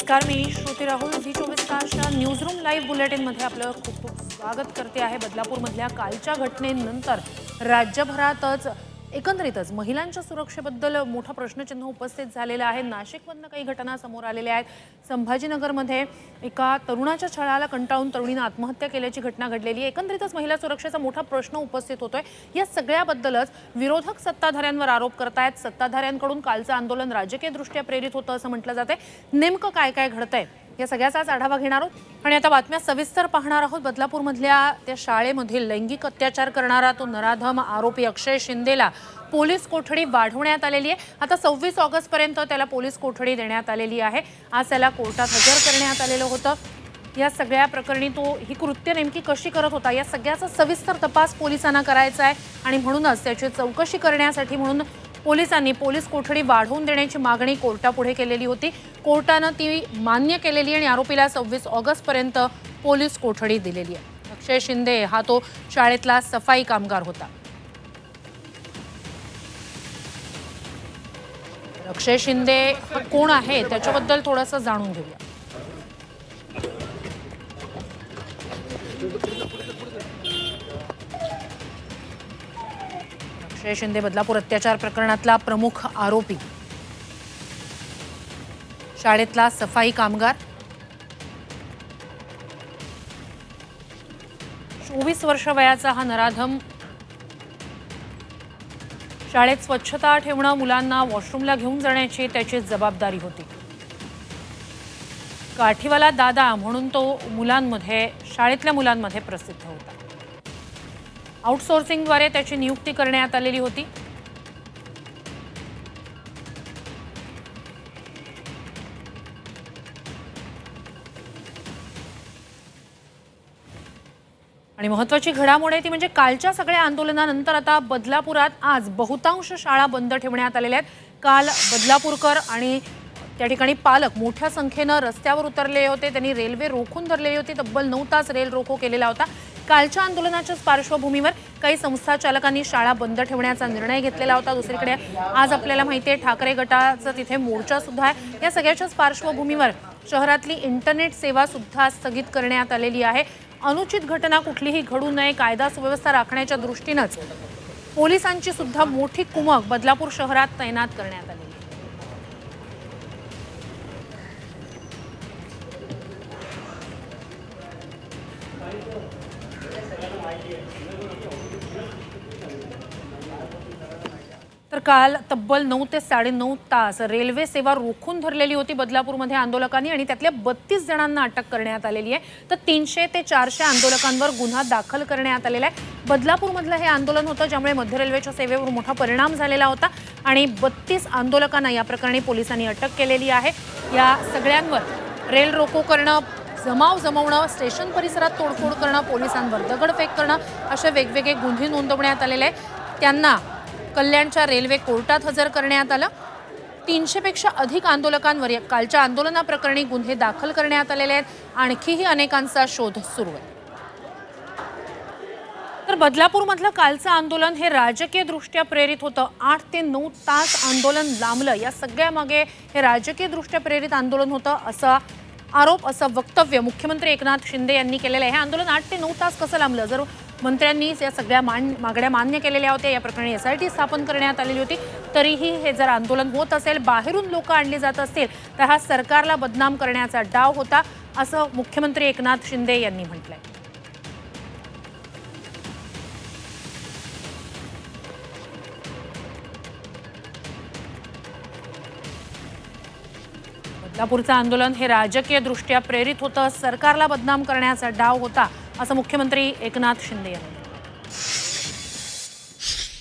नमस्कार, मी Shruti Rahul झी24 तासच्या newsroom live बुलेटिनमध्ये आपलं खूप खूप स्वागत करते आहे। बदलापूरमधल्या कालच्या घटनेनंतर राज्यभरातच एकंदरीतच महिलांच्या सुरक्षेबद्दल मोठा प्रश्नचिन्ह उपस्थित झालेला आहे। नाशिकमधून काही घटना समोर आलेल्या आहेत। संभाजीनगरमध्ये एका तरुणाच्या छळाला कंटाळून तरुणीने आत्महत्या केल्याची घटना घडलेली आहे। एकंदरीतच महिला सुरक्षेचा मोठा प्रश्न उपस्थित होतोय। या सगळ्याबद्दलच विरोधक सत्ताधाऱ्यांवर आरोप करतायत। सत्ताधाऱ्यांकडून कालचं आंदोलन राजकीयदृष्ट्या प्रेरित होतं असं म्हटलं जातंय। नेमकं काय काय घडतंय या सगळ्याचाच आढावा घेणार आहोत आणि आता बातम्या सविस्तर पाहणार आहोत। बदलापूरमधल्या त्या शाळेमध्ये लैंगिक अत्याचार करणारा तो नराधम आरोपी अक्षय शिंदेला पोलीस कोठडी वाढवण्यात आलेली आहे। आता 26 ऑगस्ट पर्यंत त्याला पोलीस कोठडी देण्यात आलेली आहे। आज त्याला कोर्टात हजर करण्यात आलेलं होतं। या सगळ्या प्रकरणी तो ही कृत्य नेमकी कशी करत होता या सगळ्याचा सविस्तर तपास पोलिसांना करायचा आहे आणि म्हणूनच त्याची चौकशी करण्यासाठी म्हणून पोलिसांनी पोलीस कोठडी वाढवून देण्याची मागणी कोर्टापुढे केलेली होती। कोर्टाने ती मान्य केलेली आणि आरोपीला 26 ऑगस्ट पर्यंत पोलीस कोठडी दिलेली आहे। अक्षय शिंदे हा तो शाळेतला सफाई कामगार होता। अक्षय शिंदे हा कोण आहे त्याच्याबद्दल थोडंसं जाणून घेऊया। अक्षय शिंदे बदलापूर अत्याचार प्रकरणातला प्रमुख आरोपी, शाळेतला सफाई कामगार, 24 वर्ष वयाचा हा नराधम शाळेत स्वच्छता ठेवणं, मुलांना वॉशरूमला घेऊन जाण्याची त्याची जबाबदारी होती। काठीवाला दादा म्हणून तो शाळेतल्या मुलांमध्ये प्रसिद्ध होता। आउटसोर्सिंगद्वारे त्याची नियुक्ती करण्यात आलेली होती। आणि महत्त्वाची घडामोड आहे ती म्हणजे कालच्या सगळ्या आंदोलनानंतर आता बदलापुरात आज बहुतांश शाळा बंद ठेवण्यात आलेल्या आहेत। काल बदलापूरकर आणि त्या ठिकाणी पालक मोठ्या संख्येने रस्त्यावर उतरले होते। त्यांनी रेल्वे रोखून धरलेली होती। तब्बल 9 तास रेल रोको केलेला होता। कालच्या आंदोलनाच्या पार्श्वभूमीवर काही संस्था चालकांनी शाळा बंद ठेवण्याचा निर्णय घेतलेला होता। दुसरीकडे आज आपल्याला माहिती आहे ठाकरे गटाचा तिथे मोर्चा सुद्धा आहे। या सगळ्याच्याच पार्श्वभूमीवर शहरातली इंटरनेट सेवा सुद्धा स्थगित करण्यात आलेली आहे। अनुचित घटना कुठलीही घडू नये, कायदा सुव्यवस्था राखण्याच्या दृष्टीनेच पोलिसांची सुद्धा मोठी कुमक बदलापूर शहरात तैनात करण्यात आली। तर काल तब्बल 9 ते 9.5 तास रेल्वे सेवा रोखून धरलेली होती बदलापूरमध्ये आंदोलकांनी आणि त्यातल्या 32 जणांना अटक करण्यात आलेली आहे। तर 300 ते 400 आंदोलकांवर गुन्हा दाखल करण्यात आलेला आहे। बदलापूरमधलं हे आंदोलन होतं ज्यामुळे मध्य रेल्वेच्या सेवेवर मोठा परिणाम झालेला होता आणि 32 आंदोलकांना या प्रकरणी पोलिसांनी अटक केलेली आहे। या सगळ्यांवर रेल रोको करणं, जमाव जमवणं, स्टेशन परिसरात तोडफोड करणं, पोलिसांवर दगडफेक करणं असे वेगवेगळे गुन्हे नोंदवण्यात आलेले आहेत। त्यांना कल्याणच्या रेल्वे कोर्टात हजर करण्यात आलं। 300 पेक्षा अधिक आंदोलकांवर कालच्या आंदोलनाप्रकरणी गुन्हे दाखल करण्यात आलेले आहेत। आणखीही अनेकांचा शोध सुरू आहे। तर बदलापूरमधलं कालचं आंदोलन हे राजकीय दृष्ट्या प्रेरित होतं। 8 ते 9 तास आंदोलन लांबलं। या सगळ्यामागे हे राजकीय दृष्ट्या प्रेरित आंदोलन होतं असा आरोप, असं वक्तव्य मुख्यमंत्री एकनाथ शिंदे यांनी केलेलं आहे। हे आंदोलन 8 ते 9 तास कसं लांबलं? जर मंत्र्यांनी या सगळ्या मागण्या मान्य केलेल्या होत्या, या प्रकरणी SIT स्थापन करण्यात आलेली होती, तरीही हे जर आंदोलन होत असेल, बाहेरून लोक आणली जात असतील तर हा सरकारला बदनाम करण्याचा डाव होता असं मुख्यमंत्री एकनाथ शिंदे यांनी म्हटलंय। बदलापूरचं आंदोलन हे राजकीय दृष्ट्या प्रेरित होतं, सरकारला बदनाम करण्याचा डाव होता असं मुख्यमंत्री एकनाथ शिंदे यांनी।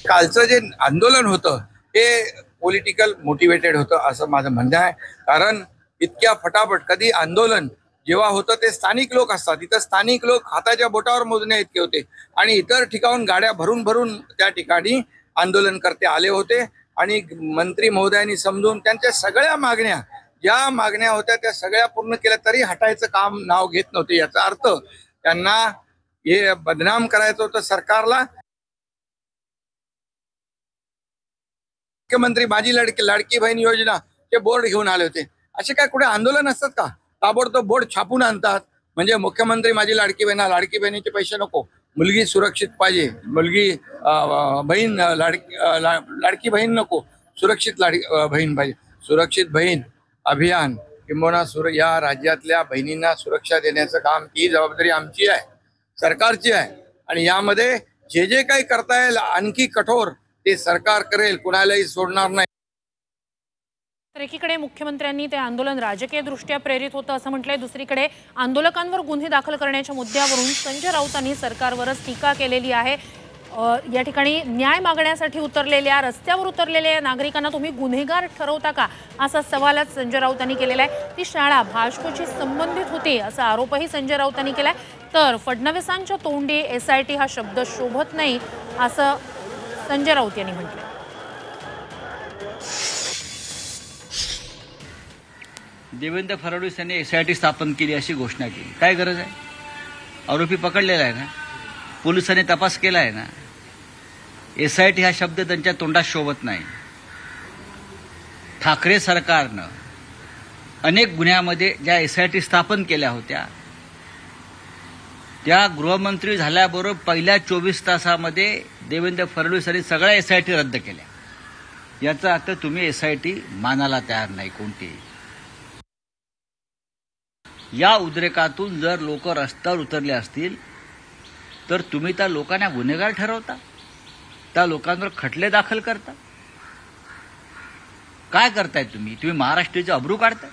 कालचं जे आंदोलन होतं हे पॉलिटिकल मोटिवेटेड होतं असं माझं म्हणणं आहे। कारण इतक्या फटाफट कधी आंदोलन जेव्हा होतं ते स्थानिक लोक असतात, इथं स्थानिक लोक हाताच्या बोटावर मोजण्या इतके होते आणि इतर ठिकाणून गाड्या भरून भरून त्या ठिकाणी आंदोलनकर्ते आले होते आणि मंत्री महोदयांनी समजून त्यांच्या सगळ्या मागण्या ज्या मागण्या होत्या त्या सगळ्या पूर्ण केल्या तरी हटायचं काम नाव घेत नव्हते। याचा अर्थ त्यांना हे बदनाम करायचं होतं सरकारला। मुख्यमंत्री माझी लाडकी बहीण योजना चे बोर्ड घेऊन आले होते असे काय कुठे आंदोलन असतात का? ताबडतोब बोर्ड छापून आणतात, म्हणजे मुख्यमंत्री माझी लाडकी बहीण, लाडकी बहिणीचे पैसे नको, मुलगी सुरक्षित पाहिजे, मुलगी बहीण लाडकी बहीण नको, सुरक्षित बहीण पाहिजे. सुरक्षित बहीण अभियान किंबहुना या राज्यातल्या बहिणींना सुरक्षा देण्याचं काम, ही जबाबदारी आमची आहे, सरकारची आहे. आणि यामध्ये जे जे काही करता येईल आणखी कठोर ते सरकार करेल, कुणालाही सोडणार नाही. तर एकीकडे मुख्यमंत्र्यांनी ते आंदोलन राजकीय दृष्ट्या प्रेरित होतं असं म्हटलंय, दुसरीकडे आंदोलकांवर गुन्हे दाखल करण्याच्या मुद्द्यावरून संजय राऊतांनी सरकारवरच टीका केलेली आहे. या ठिकाणी न्याय मागण्यासाठी उतरलेल्या, रस्त्यावर उतरलेल्या नागरिकांना तुम्ही गुन्हेगार ठरवता का, असा सवालच संजय राऊतांनी केलेला आहे. ती शाळा भाजपशी संबंधित होती असा आरोपही संजय राऊतांनी केलाय. तर फडणवीसांच्या तोंडी SIT हा शब्द शोभत नाही असं संजय राऊत यांनी म्हटलं. देवेंद्र फडणवीस यांनी SIT स्थापन केली अशी घोषणा केली. काय गरज आहे? आरोपी पकडलेला आहे ना, पोलिसांनी तपास केला आहे ना. SIT हा शब्द त्यांच्या तोंडात शोभत नाही. ठाकरे सरकारनं अनेक गुन्ह्यामध्ये ज्या SIT स्थापन केल्या होत्या, त्या गृहमंत्री झाल्याबरोबर पहिल्या 24 तासामध्ये देवेंद्र फडणवीस यांनी सगळ्या SIT रद्द केल्या. याचा अर्थ तुम्ही SIT मानायला तयार नाही कोणतीही. या उद्रेकातून जर लोक रस्त्यावर उतरले असतील तर तुम्ही त्या लोकांना गुन्हेगार ठरवता, त्या लोकांवर खटले दाखल करता. काय करताय तुम्ही महाराष्ट्राचे अब्रू काढताय.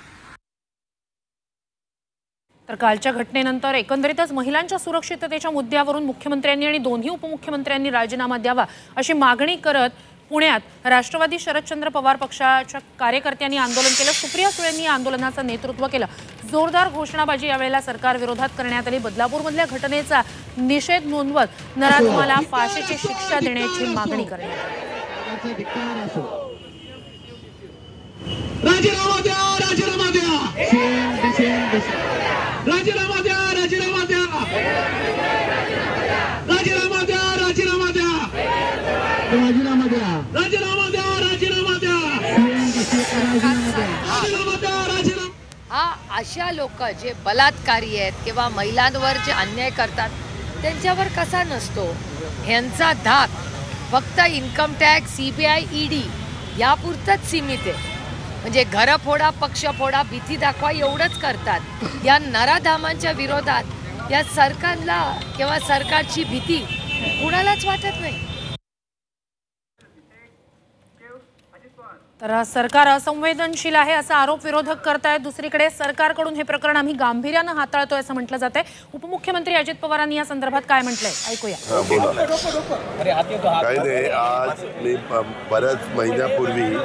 तर कालच्या घटनेनंतर एकंदरीतच महिलांच्या सुरक्षिततेच्या मुद्द्यावरून मुख्यमंत्र्यांनी आणि दोन्ही उपमुख्यमंत्र्यांनी राजीनामा द्यावा अशी मागणी करत पुण्यात राष्ट्रवादी शरदचंद्र पवार पक्षाच्या कार्यकर्त्यांनी आंदोलन केलं. सुप्रिया सुळेंनी या आंदोलनाचं नेतृत्व केलं. जोरदार घोषणाबाजी यावेळेला सरकार विरोधात करण्यात आली. बदलापूरमधल्या घटनेचा निषेध नोंदवत नराधमाला फाशीची शिक्षा देण्याची मागणी करण्यात आली. राजीनामा द्या, राजीनामा द्या, राजीनामा द्या, राजीनामा द्या, राजीनामा द्या, राजीनामा द्या, राजीनामा द्या, राजीनामा द्या, राजीनामा द्या, राजीनामा द्या, राजीनामा. हा अशा लोक जे बलात्कारी आहेत किंवा महिलांवर जे अन्याय करतात त्यांच्यावर कसा नसतो. ह्यांचा धाक फक्त इन्कम टॅक्स, CBI, ED यापुरतंच सीमित आहे. म्हणजे घर फोडा, पक्ष फोडा, भीती दाखवा एवढंच करतात. या नराधामांच्या विरोधात या सरकारला किंवा सरकारची भीती कुणालाच वाटत नाही. तर सरकार असंवेदनशील आहे असा आरोप विरोधक करतायत. दुसरीकडे सरकारकडून हे प्रकरण आम्ही गांभीर्यानं हाताळतोय असं म्हटलं जात आहे. उपमुख्यमंत्री अजित पवारांनी या संदर्भात काय म्हटलंय ऐकूया. काही नाही, आज मी बऱ्याच महिन्यापूर्वी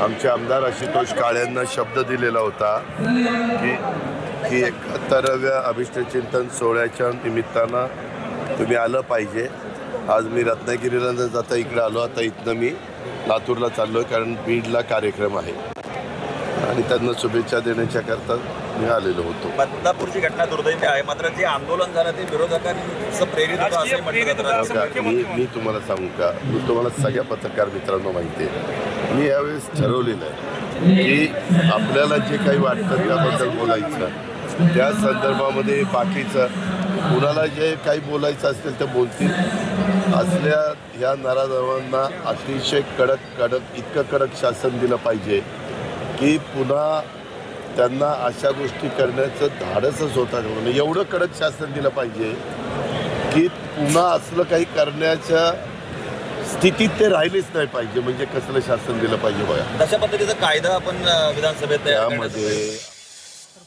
आमचे आमदार आशुतोष काळेंना शब्द दिलेला होता की 71व्या अभिष्टचिंतन सोहळ्याच्या निमित्तानं तुम्ही आलं पाहिजे. आज मी रत्नागिरीला न जाता इकडे आलो. आता इथनं मी लातूरला चाललो आहे, कारण बीडला कार्यक्रम आहे आणि त्यांना शुभेच्छा देण्याच्या करता मी आलेलो होतो. बदलापूरची घटना दुर्दैवी आहे, मात्र जे आंदोलन झालं ते विरोधकांचं प्रेरित होतं असं म्हटलं जातं. मी तुम्हाला सांगू का, मी तुम्हाला सगळ्या पत्रकार मित्रांना माहिती आहे, मी यावेळेस ठरवलेलं आहे की आपल्याला जे काही वाटतं त्याबद्दल बोलायचं. त्या संदर्भामध्ये बाकीचं कुणाला जे काही बोलायचं असेल ते बोलतील. असल्या ह्या नराधमांना अतिशय इतकं कडक शासन दिलं पाहिजे की पुन्हा त्यांना अशा गोष्टी करण्याचं धाडसच होता कामा नये. एवढं कडक शासन दिलं पाहिजे की पुन्हा असलं काही करण्याच्या स्थितीत ते राहिलेच नाही पाहिजे. म्हणजे कसलं शासन दिलं पाहिजे बघा. तशा पद्धतीचा कायदा आपण विधानसभेत त्यामध्ये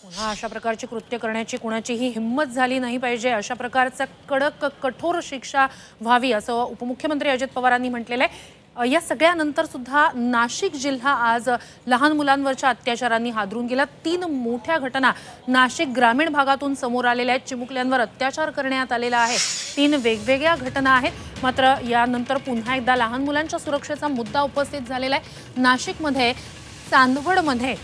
पुन्हा अशा प्रकारची कृत्य करण्याची कुणाचीही हिंमत झाली नाही पाहिजे. अशा प्रकारचा कडक कठोर शिक्षा व्हावी असं उपमुख्यमंत्री अजित पवारांनी म्हटलेलं आहे. या सगळ्यानंतर सुद्धा नाशिक जिल्हा आज लहान मुलांवरच्या अत्याचारांनी हादरून गेला. 3 मोठ्या घटना नाशिक ग्रामीण भागातून समोर आलेल्या आहेत. चिमुकल्यांवर अत्याचार करण्यात आलेला आहे. 3 वेगवेगळ्या घटना आहेत. मात्र यानंतर पुन्हा एकदा लहान मुलांच्या सुरक्षेचा मुद्दा उपस्थित झालेला आहे. नाशिकमध्ये चांदवडमध्ये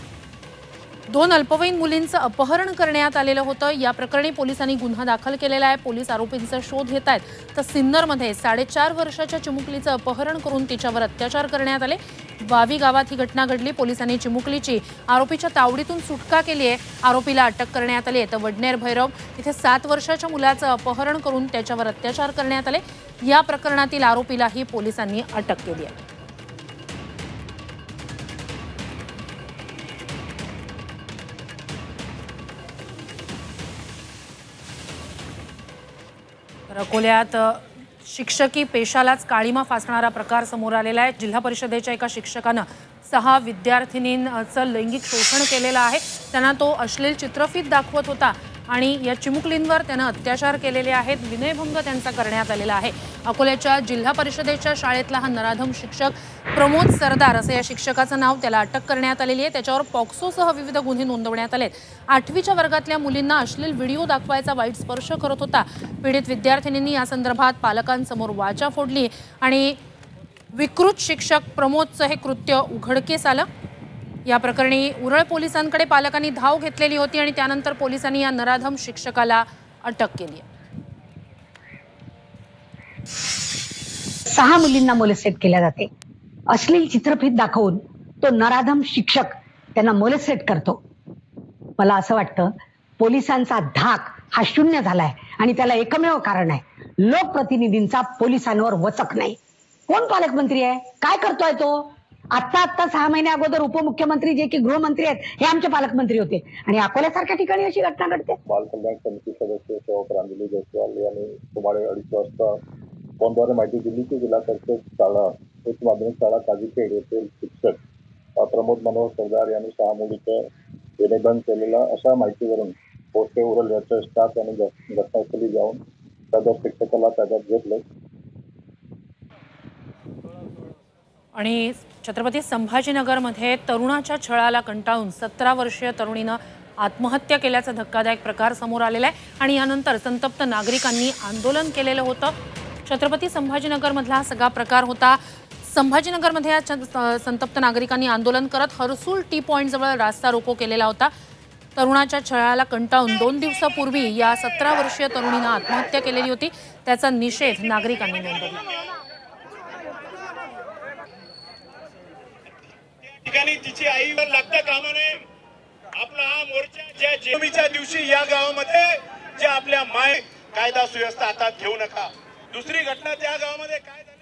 2 अल्पवयीन मुलींचं अपहरण करण्यात आलेलं होतं. या प्रकरणी पोलिसांनी गुन्हा दाखल केलेला आहे. पोलीस आरोपींचा शोध घेत आहेत. तर सिन्नरमध्ये 4.5 वर्षाच्या चिमुकलीचं अपहरण करून तिच्यावर अत्याचार करण्यात आले. वावी गावात ही घटना घडली। पोलिसांनी चिमुकलीची आरोपीच्या तावडीतून सुटका केली आहे। आरोपीला अटक करण्यात आली आहे। तर वडनेर भैरव इथे 7 वर्षाच्या मुलाचं अपहरण करून त्याच्यावर अत्याचार करण्यात आले। या प्रकरणातील आरोपीलाही पोलिसांनी अटक केली आहे। अकोल्यात शिक्षकी पेशालाच काळीमा फासणारा प्रकार समोर आलेला आहे। जिल्हा परिषदेच्या एका शिक्षकानं 6 विद्यार्थिनींचं लैंगिक शोषण केलेलं आहे। त्यांना तो अश्लील चित्रफित दाखवत होता आणि या चिमुकलींवर त्यानं अत्याचार केलेले आहेत। विनयभंग त्यांचा करण्यात आलेला आहे। अकोल्याच्या जिल्हा परिषदेच्या शाळेतला हा नराधम शिक्षक प्रमोद सरदार असं या शिक्षकाचं नाव। त्याला अटक करण्यात आलेली आहे। त्याच्यावर पॉक्सोसह विविध गुन्हे नोंदवण्यात आलेत। 8वीच्या वर्गातल्या मुलींना अश्लील व्हिडिओ दाखवायचा वाईट स्पर्श करत होता। पीडित विद्यार्थिनींनी या संदर्भात पालकांसमोर वाचा फोडली आणि विकृत शिक्षक प्रमोदचं हे कृत्य उघडकीस आलं। या प्रकरणी उरळ पोलिसांकडे पालकांनी धाव घेतलेली होती आणि त्यानंतर पोलिसांनी या नराधम शिक्षकाला अटक केली आहे। 6 मुलींना मोलेस्टेट केल्या जाते। अश्लील चित्रफित दाखवून तो नराधम शिक्षक त्यांना मोलेस्टेट करतो। मला असं वाटतं पोलिसांचा धाक हा शून्य झालाय आणि त्याला एकमेव कारण आहे लोकप्रतिनिधींचा पोलिसांवर वचक नाही। कोण पालकमंत्री आहे? काय करतोय तो? आता 6 महिने अगोदर उपमुख्यमंत्री जे की गृहमंत्री आहेत हे आमचे पालकमंत्री होते आणि अकोल्यासारख्या ठिकाणी अशी घटना घडते। बाल कल्याण समिती सदस्य प्रांजली जयस्वाल यांनी सुमारे 2:30 वाजता फोनद्वारे माहिती दिली की जिल्हा परिषद शाळा उच्च माध्यमिक शाळा काजीखेड येथील शिक्षक प्रमोद मनोहर सरदार यांनी 6 मुलीचं विनयभंग केलेला अशा माहितीवरून पोस्टे उरल याच्या स्टाफ यांनी घटनास्थळी जाऊन सदर शिक्षकाला ताब्यात घेतले आणि छत्रपती संभाजीनगरमध्ये तरुणाच्या छळाला कंटाळून 17 वर्षीय तरुणीनं आत्महत्या केल्याचा धक्कादायक प्रकार समोर आलेला आहे आणि यानंतर संतप्त नागरिकांनी आंदोलन केलेलं होतं। छत्रपती संभाजीनगरमधला हा सगळा प्रकार होता। संभाजीनगरमध्ये या संतप्त नागरिकांनी आंदोलन करत हर्सूल टी पॉइंट जवळ रास्ता रोको केलेला होता। तरुणाच्या छळाला कंटाळून 2 दिवसापूर्वी या 17 वर्षीय तरुणीनं आत्महत्या केलेली होती। त्याचा निषेध नागरिकांनी नोंदवला। ठिकाणी तिची आईवर लागता कामा नये। आपला हा मोर्चा ज्या जेमीच्या दिवशी या गावामध्ये जे आपल्या माय कायदा सुव्यवस्था हातात घेऊ नका। दुसरी घटना त्या गावामध्ये काय झाले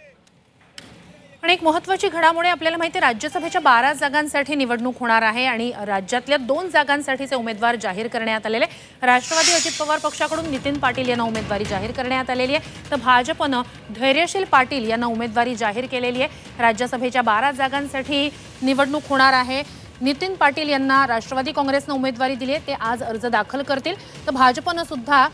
आणि एक महत्त्वाची घडामोड आपल्याला माहिती आहे राज्यसभेच्या 12 जागांसाठी निवडणूक होणार आहे आणि राज्यातल्या 2 जागांसाठीचे उमेदवार जाहीर करण्यात आलेले। राष्ट्रवादी अजित पवार पक्षाकडून नितीन पाटील यांना उमेदवारी जाहीर करण्यात आलेली आहे तर भाजपनं धैर्यशील पाटील यांना उमेदवारी जाहीर केलेली आहे। राज्यसभेच्या 12 जागांसाठी निवडणूक होणार आहे। नितीन पाटील यांना राष्ट्रवादी काँग्रेसनं उमेदवारी दिली आहे। ते आज अर्ज दाखल करतील तर भाजपनं सुद्धा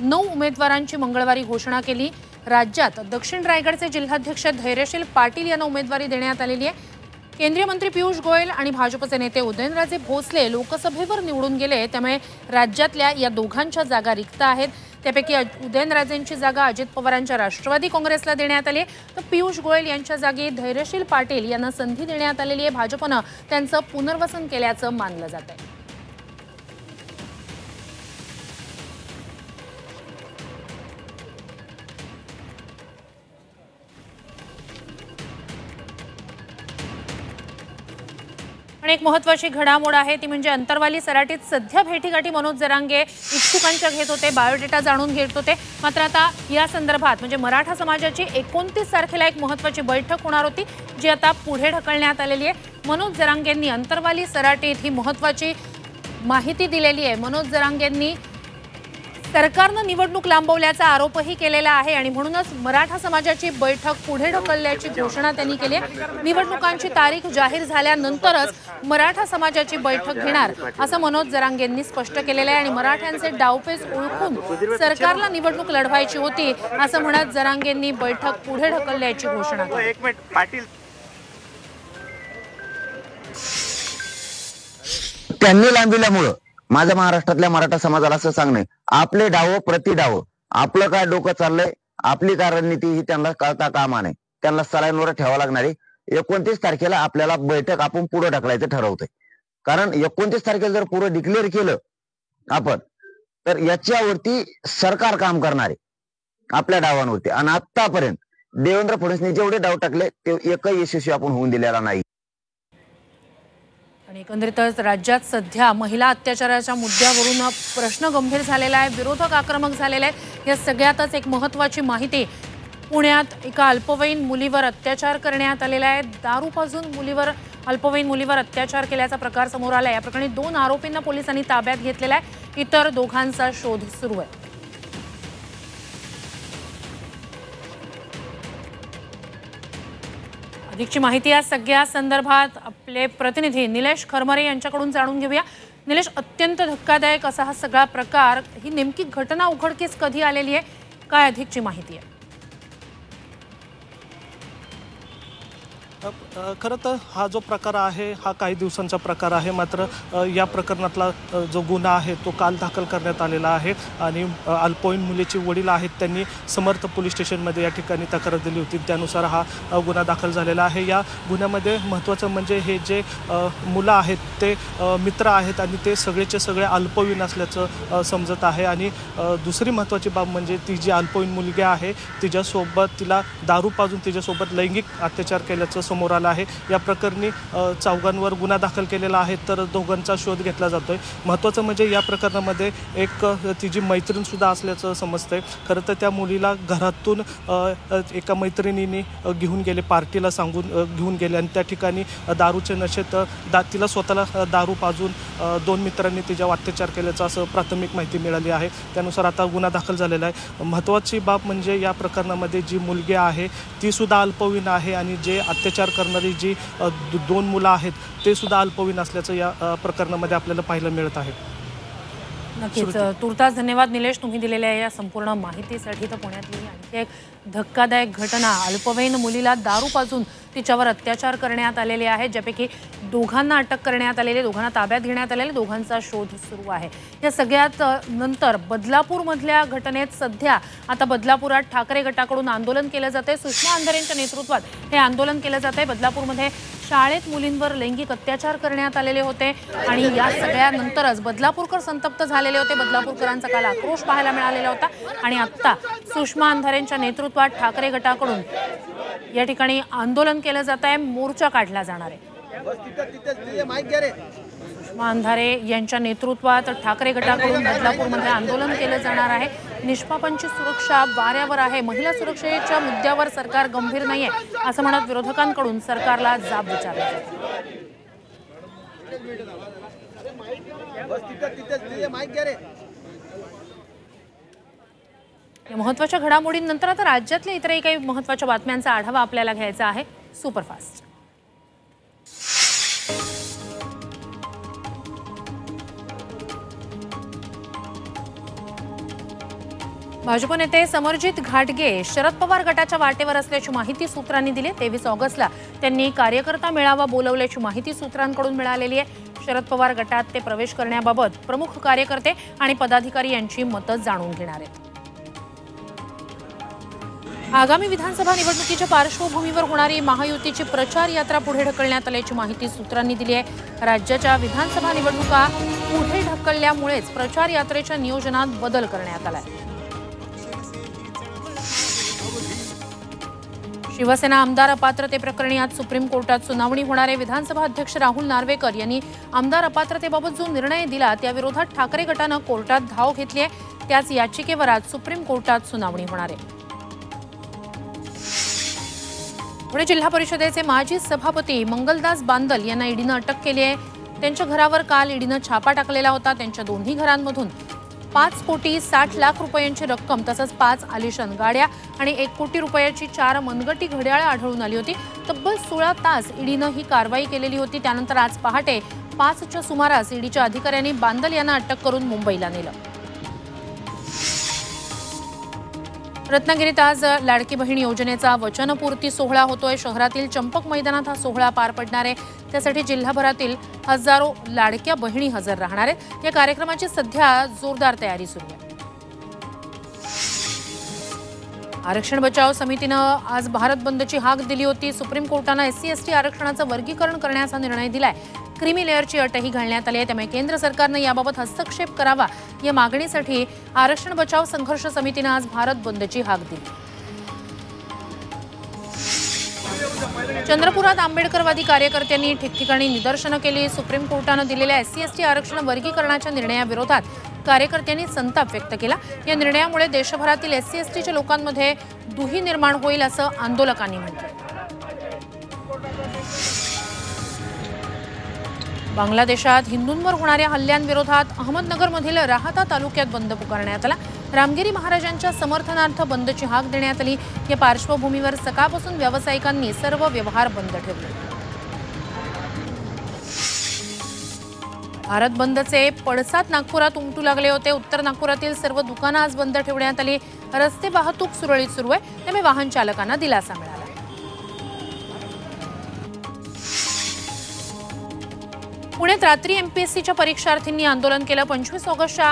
9 उमेदवारांची मंगळवारी घोषणा केली। राज्यात दक्षिण रायगडचे जिल्हाध्यक्ष धैर्यशील पाटील यांना उमेदवारी देण्यात आलेली आहे। केंद्रीय मंत्री पियुष गोयल आणि भाजपचे नेते उदयनराजे भोसले लोकसभेवर निवडून गेले त्यामुळे राज्यातल्या या दोघांच्या जागा रिक्त आहेत। त्यापैकी उदयनराजेंची जागा अजित पवारांच्या राष्ट्रवादी काँग्रेसला देण्यात आली तर पियुष गोयल यांच्या जागी धैर्यशील पाटील यांना संधी देण्यात आलेली आहे। भाजपनं त्यांचं पुनर्वसन केल्याचं मानलं जात आहे। आणि एक महत्त्वाची घडामोड आहे ती म्हणजे अंतरवाली सराटीत सध्या भेटीगाठी मनोज जरांगे इच्छुकांच्या घेत होते, बायोडेटा जाणून घेत होते। मात्र आता या संदर्भात म्हणजे मराठा समाजाची 29 तारखेला एक महत्त्वाची बैठक होणार होती जी आता पुढे ढकलण्यात आलेली आहे। मनोज जरांगेंनी अंतरवाली सराटीत ही महत्त्वाची माहिती दिलेली आहे। मनोज जरांगेंनी सरकारनं निवडणूक लांबवल्याचा आरोपही केलेला आहे आणि म्हणूनच मराठा समाजाची बैठक पुढे ढकलल्याची घोषणा त्यांनी केली आहे। निवडणुकांची तारीख जाहीर झाल्यानंतरच मराठा समाजाची बैठक घेणार असं मनोज जरांगेंनी स्पष्ट केलेलं आहे आणि मराठ्यांचे डावपेच ओळखून सरकारला निवडणूक लढवायची होती असं म्हणत जरांगेंनी बैठक पुढे ढकलल्याची घोषणा केली। त्यांनी लांबविल्यामुळं माझ्या महाराष्ट्रातल्या मराठा समाजाला असं सांगणे आपले डाव प्रति डाव आपलं काय डोकं चाललंय आपली काय रणनीती ही त्यांना कळता कामा नये। त्यांना सलाईनवर ठेवावं लागणार आहे। 29 तारखेला आपल्याला बैठक आपण पुढे ढकलायचं ठरवतोय कारण 29 तारखेला जर पुढे डिक्लेअर केलं आपण तर याच्यावरती सरकार काम करणार आहे आपल्या डावांवरती आणि आतापर्यंत देवेंद्र फडणवीसने जेवढे डाव टाकले ते एकही यशस्वी आपण होऊन दिलेला नाही। आणि एकंदरीतच राज्यात सध्या महिला अत्याचाराच्या मुद्द्यावरून प्रश्न गंभीर झालेला आहे, विरोधक आक्रमक झालेले आहेत। या सगळ्यातच एक महत्त्वाची माहिती, पुण्यात एका अल्पवयीन मुलीवर अत्याचार करण्यात आलेला आहे। दारू पाजून अल्पवयीन मुलीवर अत्याचार केल्याचा प्रकार समोर आला आहे। या प्रकरणी 2 आरोपींना पोलिसांनी ताब्यात घेतलेला आहे, इतर दोघांचा शोध सुरू आहे। अधिकची माहिती या सगळ्या संदर्भात आपले प्रतिनिधी निलेश खरमरे यांच्याकडून जाणून घेऊया। निलेश, अत्यंत धक्कादायक असा हा सगळा प्रकार, ही नेमकी घटना उघडकीस कधी आलेली आहे, काय अधिकची माहिती आहे? खरं तर हा जो प्रकार आहे हा काही दिवसांचा प्रकार आहे, मात्र या प्रकरणातला जो गुन्हा आहे तो काल दाखल करण्यात आलेला आहे आणि अल्पवयीन मुलीचे वडील आहेत त्यांनी समर्थ पोलीस स्टेशनमध्ये या ठिकाणी तक्रार दिली होती, त्यानुसार हा गुन्हा दाखल झालेला आहे। या गुन्ह्यामध्ये महत्त्वाचं म्हणजे हे जे मुलं आहेत ते मित्र आहेत आणि ते सगळेचे सगळे अल्पवयीन असल्याचं समजत आहे। आणि दुसरी महत्त्वाची बाब म्हणजे ती जी अल्पवयीन मुलगी आहे तिच्यासोबत तिला दारू पाजून तिच्यासोबत लैंगिक अत्याचार केल्याचं समोर आलं आहे। या प्रकरणी चौघांवर गुन्हा दाखल केलेला आहे, तर दोघांचा शोध घेतला जातोय। महत्त्वाचं म्हणजे या प्रकरणामध्ये एक तिची मैत्रीण सुद्धा असल्याचं समजतंय। खरं तर त्या मुलीला घरातून एका मैत्रिणीने घेऊन गेले, पार्टीला सांगून घेऊन गेले आणि त्या ठिकाणी दारूच्या नशेत तिला स्वतःला दारू पाजून 2 मित्रांनी तिच्यावर अत्याचार केल्याचं असं प्राथमिक माहिती मिळाली आहे, त्यानुसार आता गुन्हा दाखल झालेला आहे। महत्त्वाची बाब म्हणजे या प्रकरणामध्ये जी मुलगी आहे ती सुद्धा अल्पवयीन आहे आणि जे अत्याचार करणारी जी 2 मुलं आहेत ते सुद्धा अल्पवयीन असल्याचं या प्रकरणामध्ये आपल्याला पाहायला मिळत आहे। नक्कीच, तुर्तास धन्यवाद निलेश, तुम्ही दिलेल्या या संपूर्ण माहितीसाठी। तर पुण्यातली आणखी एक धक्कादायक घटना, अल्पवयीन मुलीला दारू पाजून तिच्यावर अत्याचार करण्यात आलेले आहे, ज्यापैकी दोघांना अटक करण्यात आलेली, दोघांना ताब्यात घेण्यात आलेले, दोघांचा शोध सुरू आहे। या सगळ्यात नंतर बदलापूरमधल्या घटनेत सध्या आता बदलापुरात ठाकरे गटाकडून आंदोलन केलं जाते, सुषमा अंधारेंच्या नेतृत्वात हे आंदोलन केलं जाते। बदलापूरमध्ये शाळेत मुलींवर लैंगिक अत्याचार करण्यात आलेले होते आणि या सगळ्यानंतरच बदलापूरकर संतप्त झालेले होते। बदलापूरकरांचा काल आक्रोश पाहायला मिळालेला होता आणि आता सुषमा अंधारेंच्या नेतृत्वात ठाकरे गटाकडून या ठिकाणी आंदोलन केलं जात आहे, मोर्चा काढला जाणार आहे। सुषमा अंधारे यांच्या नेतृत्वात ठाकरे गटाकडून बदलापूरमध्ये आंदोलन केलं जाणार आहे। निष्पापांची सुरक्षा वाऱ्यावर आहे, महिला सुरक्षेच्या मुद्द्यावर सरकार गंभीर नाहीये असं म्हणत विरोधकांकडून सरकारला जाब विचारला जातो। या महत्त्वाच्या घडामोडींनंतर आता राज्यातल्या इतरही काही महत्त्वाच्या बातम्यांचा आढावा आपल्याला घ्यायचा आहे। सुपरफास्ट। भाजप नेते समरजित घाटगे शरद पवार गटाच्या वाटेवर असल्याची माहिती सूत्रांनी दिली। 23 ऑगस्टला त्यांनी कार्यकर्ता मेळावा बोलवल्याची माहिती सूत्रांकडून मिळालेली आहे। शरद पवार गटात ते प्रवेश करण्याबाबत प्रमुख कार्यकर्ते आणि पदाधिकारी यांची मतं जाणून घेणार आहेत। आगामी विधानसभा निवडणुकीच्या पार्श्वभूमीवर होणारी महायुतीची प्रचार यात्रा पुढे ढकलण्यात आल्याची माहिती सूत्रांनी दिली आहे। राज्याच्या विधानसभा निवडणुका पुढे ढकलल्यामुळेच प्रचार यात्रेच्या नियोजनात बदल करण्यात आलाय। शिवसेना आमदार अपात्रतेप्रकरणी आज सुप्रीम कोर्टात सुनावणी होणार आहे। विधानसभा अध्यक्ष राहुल नार्वेकर यांनी आमदार अपात्रतेबाबत जो निर्णय दिला त्याविरोधात ठाकरे गटानं कोर्टात धाव घेतली आहे। त्याच याचिकेवर आज सुप्रीम कोर्टात सुनावणी होणार आहे। पुणे जिल्हा परिषदेचे माजी सभापती मंगलदास बांदल यांना ईडीनं अटक केली आहे। त्यांच्या घरावर काल ईडीनं छापा टाकलेला होता। त्यांच्या दोन्ही घरांमधून 5 कोटी 60 लाख रुपयांची रक्कम तसंच 5 आलिशान गाड्या आणि 1 कोटी रुपयाची 4 मनगटी घड्याळं आढळून आली होती। तब्बल 16 तास ईडीनं ही कारवाई केलेली होती। त्यानंतर आज पहाटे 5च्या सुमारास ईडीच्या अधिकाऱ्यांनी बांदल यांना अटक करून मुंबईला नेलं। रत्नागिरीत आज लाडकी बहीण योजनेचा वचनपूर्ती सोहळा होतोय। शहरातील चंपक मैदानात हा सोहळा पार पडणार आहे। त्यासाठी जिल्हाभरातील हजारो लाडक्या बहिणी हजर राहणार आहेत। या कार्यक्रमाची सध्या जोरदार तयारी सुरू आहे। आरक्षण बचाव समितीनं आज भारत बंदची हाक दिली होती। सुप्रीम कोर्टानं SC/ST आरक्षणाचं वर्गीकरण करण्याचा निर्णय दिलाय। क्रीमी लेअरची अटही घालण्यात आली आहे। त्यामुळे केंद्र सरकारनं याबाबत हस्तक्षेप करावा या मागणीसाठी आरक्षण बचाव संघर्ष समितीनं आज भारत बंदची हाक दिली। चंद्रपुरात आंबेडकरवादी कार्यकर्त्यांनी ठिकठिकाणी निदर्शनं केली। सुप्रीम कोर्टानं दिलेल्या SC/ST आरक्षण वर्गीकरणाच्या निर्णयाविरोधात कार्यकर्त्यांनी संताप व्यक्त केला। या निर्णयामुळे देशभरातील SC/STच्या लोकांमध्ये दुही निर्माण होईल असं आंदोलकांनी म्हटलं। बांगलादेशात हिंदूंवर होणाऱ्या हल्ल्यांविरोधात अहमदनगरमधील राहाता तालुक्यात बंद पुकारण्यात आला। रामगिरी महाराजांच्या समर्थनार्थ बंदची हाक देण्यात आली। या पार्श्वभूमीवर सकाळपासून व्यावसायिकांनी सर्व व्यवहार बंद ठेवले। भारत बंदचे पडसाद नागपुरात उमटू लागले होते। उत्तर नागपुरातील सर्व दुकानं आज बंद ठेवण्यात आली। रस्ते वाहतूक सुरळीत सुरू आहे, त्यामुळे वाहन चालकांना दिलासा मिळाला। पुण्यात रात्री MPSCच्या परीक्षार्थींनी आंदोलन केलं। 25 ऑगस्टच्या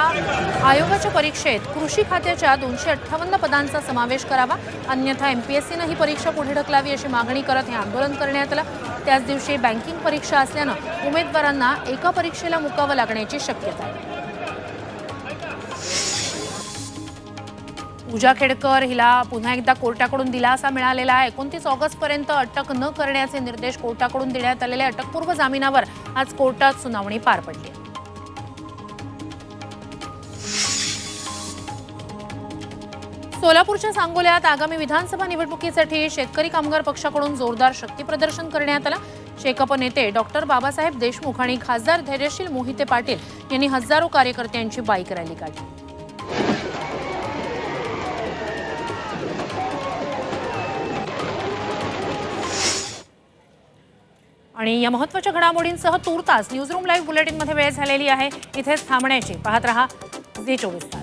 आयोगाच्या परीक्षेत कृषी खात्याच्या 258 पदांचा समावेश करावा, अन्यथा MPSCनं ही परीक्षा पुढे ढकलावी अशी मागणी करत हे आंदोलन करण्यात आलं। त्याच दिवशी बँकिंग परीक्षा असल्यानं उमेदवारांना एका परीक्षेला मुकावं लागण्याची शक्यता आहे। पूजा खेडकर हिला पुन्हा एकदा कोर्टाकडून दिलासा मिळालेला आहे। 29 ऑगस्टपर्यंत अटक न करण्याचे निर्देश कोर्टाकडून देण्यात आलेले। अटकपूर्व जामिनावर आज कोर्टात सुनावणी पार पडली। सोलापूरच्या सांगोल्यात आगामी विधानसभा निवडणुकीसाठी शेतकरी कामगार पक्षाकडून जोरदार शक्तीप्रदर्शन करण्यात आलं। शेकाप नेते डॉक्टर बाबासाहेब देशमुख आणि खासदार धैर्यशील मोहिते पाटील यांनी हजारो कार्यकर्त्यांची बाईक रॅली काढली। आणि या महत्त्वाच्या घडामोडींसह तूर्तास न्यूजरूम लाईव्ह बुलेटिनमध्ये वेळ झालेली आहे। इथेच थांबण्याची। पाहत रहा झी 24 तास।